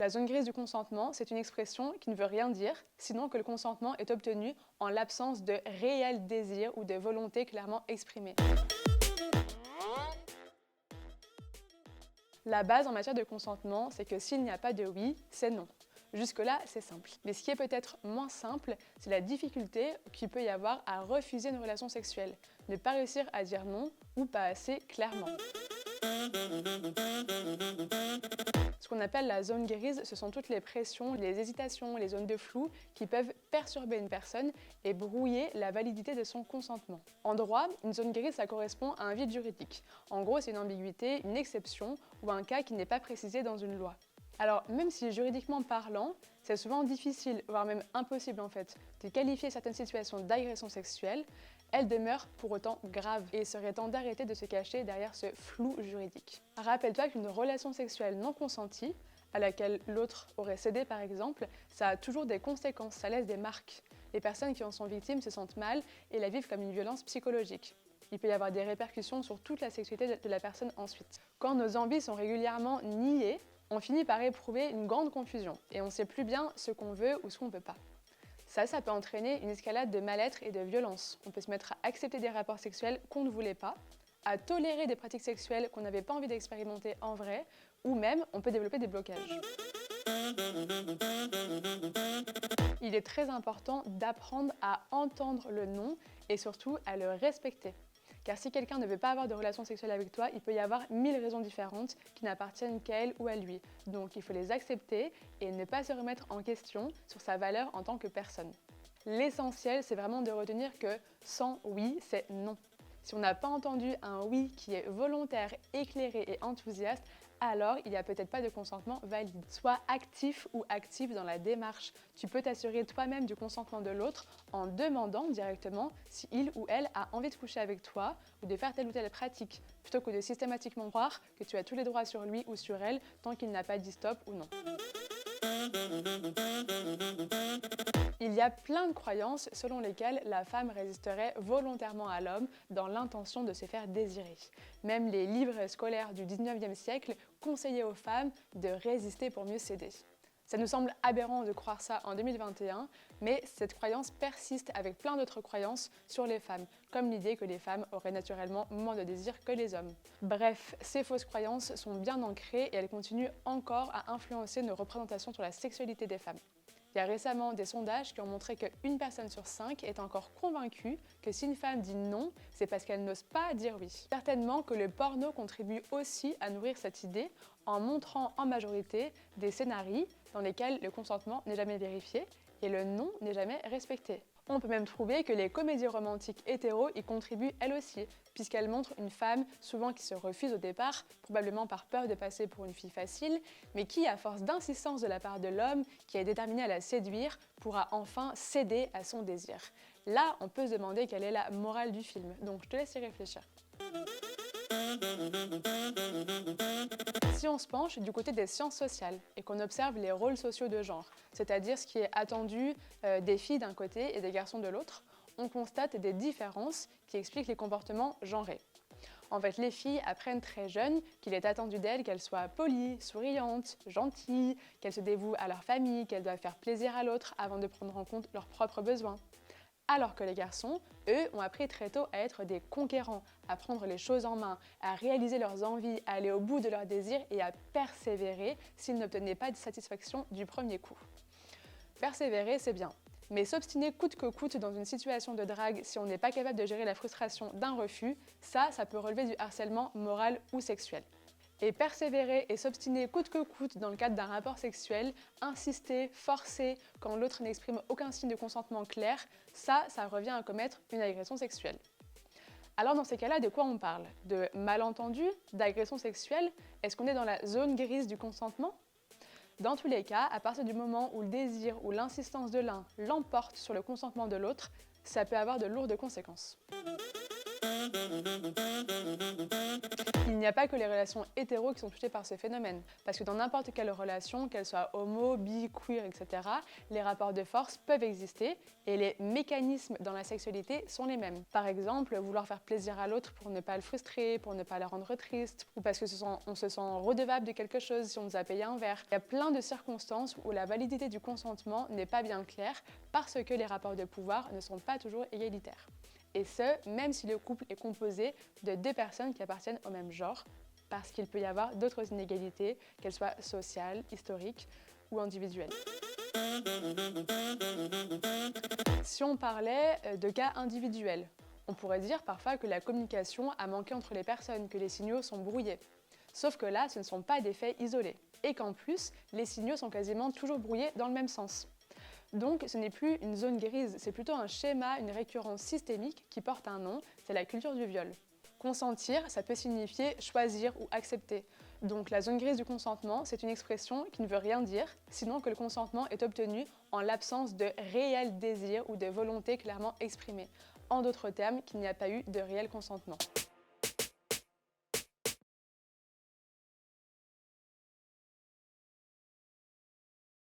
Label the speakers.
Speaker 1: La zone grise du consentement, c'est une expression qui ne veut rien dire, sinon que le consentement est obtenu en l'absence de réel désir ou de volonté clairement exprimée. La base en matière de consentement, c'est que s'il n'y a pas de oui, c'est non. Jusque-là, c'est simple. Mais ce qui est peut-être moins simple, c'est la difficulté qu'il peut y avoir à refuser une relation sexuelle, ne pas réussir à dire non ou pas assez clairement. Ce qu'on appelle la zone grise, ce sont toutes les pressions, les hésitations, les zones de flou qui peuvent perturber une personne et brouiller la validité de son consentement. En droit, une zone grise, ça correspond à un vide juridique. En gros, c'est une ambiguïté, une exception ou un cas qui n'est pas précisé dans une loi. Alors, même si juridiquement parlant, c'est souvent difficile, voire même impossible en fait, de qualifier certaines situations d'agression sexuelle, elles demeurent pour autant graves et il serait temps d'arrêter de se cacher derrière ce flou juridique. Rappelle-toi qu'une relation sexuelle non consentie, à laquelle l'autre aurait cédé par exemple, ça a toujours des conséquences, ça laisse des marques. Les personnes qui en sont victimes se sentent mal et la vivent comme une violence psychologique. Il peut y avoir des répercussions sur toute la sexualité de la personne ensuite. Quand nos envies sont régulièrement niées, on finit par éprouver une grande confusion et on ne sait plus bien ce qu'on veut ou ce qu'on ne peut pas. Ça peut entraîner une escalade de mal-être et de violence. On peut se mettre à accepter des rapports sexuels qu'on ne voulait pas, à tolérer des pratiques sexuelles qu'on n'avait pas envie d'expérimenter en vrai, ou même on peut développer des blocages. Il est très important d'apprendre à entendre le non et surtout à le respecter. Car si quelqu'un ne veut pas avoir de relation sexuelle avec toi, il peut y avoir 1000 raisons différentes qui n'appartiennent qu'à elle ou à lui. Donc il faut les accepter et ne pas se remettre en question sur sa valeur en tant que personne. L'essentiel, c'est vraiment de retenir que sans oui, c'est non. Si on n'a pas entendu un oui qui est volontaire, éclairé et enthousiaste, alors il n'y a peut-être pas de consentement valide. Sois actif ou active dans la démarche. Tu peux t'assurer toi-même du consentement de l'autre en demandant directement si il ou elle a envie de coucher avec toi ou de faire telle ou telle pratique, plutôt que de systématiquement croire que tu as tous les droits sur lui ou sur elle tant qu'il n'a pas dit stop ou non. Il y a plein de croyances selon lesquelles la femme résisterait volontairement à l'homme dans l'intention de se faire désirer. Même les livres scolaires du 19e siècle conseillaient aux femmes de résister pour mieux céder. Ça nous semble aberrant de croire ça en 2021, mais cette croyance persiste avec plein d'autres croyances sur les femmes, comme l'idée que les femmes auraient naturellement moins de désir que les hommes. Bref, ces fausses croyances sont bien ancrées et elles continuent encore à influencer nos représentations sur la sexualité des femmes. Il y a récemment des sondages qui ont montré qu'une personne sur 5 est encore convaincue que si une femme dit non, c'est parce qu'elle n'ose pas dire oui. Certainement que le porno contribue aussi à nourrir cette idée en montrant en majorité des scénarios dans lesquels le consentement n'est jamais vérifié et le non n'est jamais respecté. On peut même trouver que les comédies romantiques hétéros y contribuent elles aussi, puisqu'elles montrent une femme souvent qui se refuse au départ, probablement par peur de passer pour une fille facile, mais qui, à force d'insistance de la part de l'homme qui est déterminé à la séduire, pourra enfin céder à son désir. Là, on peut se demander quelle est la morale du film, donc je te laisse y réfléchir. Si on se penche du côté des sciences sociales et qu'on observe les rôles sociaux de genre, c'est-à-dire ce qui est attendu des filles d'un côté et des garçons de l'autre, on constate des différences qui expliquent les comportements genrés. En fait, les filles apprennent très jeunes qu'il est attendu d'elles qu'elles soient polies, souriantes, gentilles, qu'elles se dévouent à leur famille, qu'elles doivent faire plaisir à l'autre avant de prendre en compte leurs propres besoins. Alors que les garçons, eux, ont appris très tôt à être des conquérants, à prendre les choses en main, à réaliser leurs envies, à aller au bout de leurs désirs et à persévérer s'ils n'obtenaient pas de satisfaction du premier coup. Persévérer, c'est bien, mais s'obstiner coûte que coûte dans une situation de drague si on n'est pas capable de gérer la frustration d'un refus, ça peut relever du harcèlement moral ou sexuel. Et persévérer et s'obstiner coûte que coûte dans le cadre d'un rapport sexuel, insister, forcer quand l'autre n'exprime aucun signe de consentement clair, ça revient à commettre une agression sexuelle. Alors dans ces cas-là, de quoi on parle? De malentendu? D'agression sexuelle? Est-ce qu'on est dans la zone grise du consentement? Dans tous les cas, à partir du moment où le désir ou l'insistance de l'un l'emporte sur le consentement de l'autre, ça peut avoir de lourdes conséquences. Il n'y a pas que les relations hétéros qui sont touchées par ce phénomène, parce que dans n'importe quelle relation, qu'elle soit homo, bi, queer, etc., les rapports de force peuvent exister et les mécanismes dans la sexualité sont les mêmes. Par exemple, vouloir faire plaisir à l'autre pour ne pas le frustrer, pour ne pas le rendre triste, ou parce qu'on se sent redevable de quelque chose si on nous a payé un verre. Il y a plein de circonstances où la validité du consentement n'est pas bien claire parce que les rapports de pouvoir ne sont pas toujours égalitaires. Et ce, même si le couple est composé de deux personnes qui appartiennent au même genre, parce qu'il peut y avoir d'autres inégalités, qu'elles soient sociales, historiques ou individuelles. Si on parlait de cas individuels, on pourrait dire parfois que la communication a manqué entre les personnes, que les signaux sont brouillés. Sauf que là, ce ne sont pas des faits isolés, et qu'en plus, les signaux sont quasiment toujours brouillés dans le même sens. Donc ce n'est plus une zone grise, c'est plutôt un schéma, une récurrence systémique qui porte un nom, c'est la culture du viol. Consentir, ça peut signifier choisir ou accepter. Donc la zone grise du consentement, c'est une expression qui ne veut rien dire, sinon que le consentement est obtenu en l'absence de réel désir ou de volonté clairement exprimée. En d'autres termes, qu'il n'y a pas eu de réel consentement.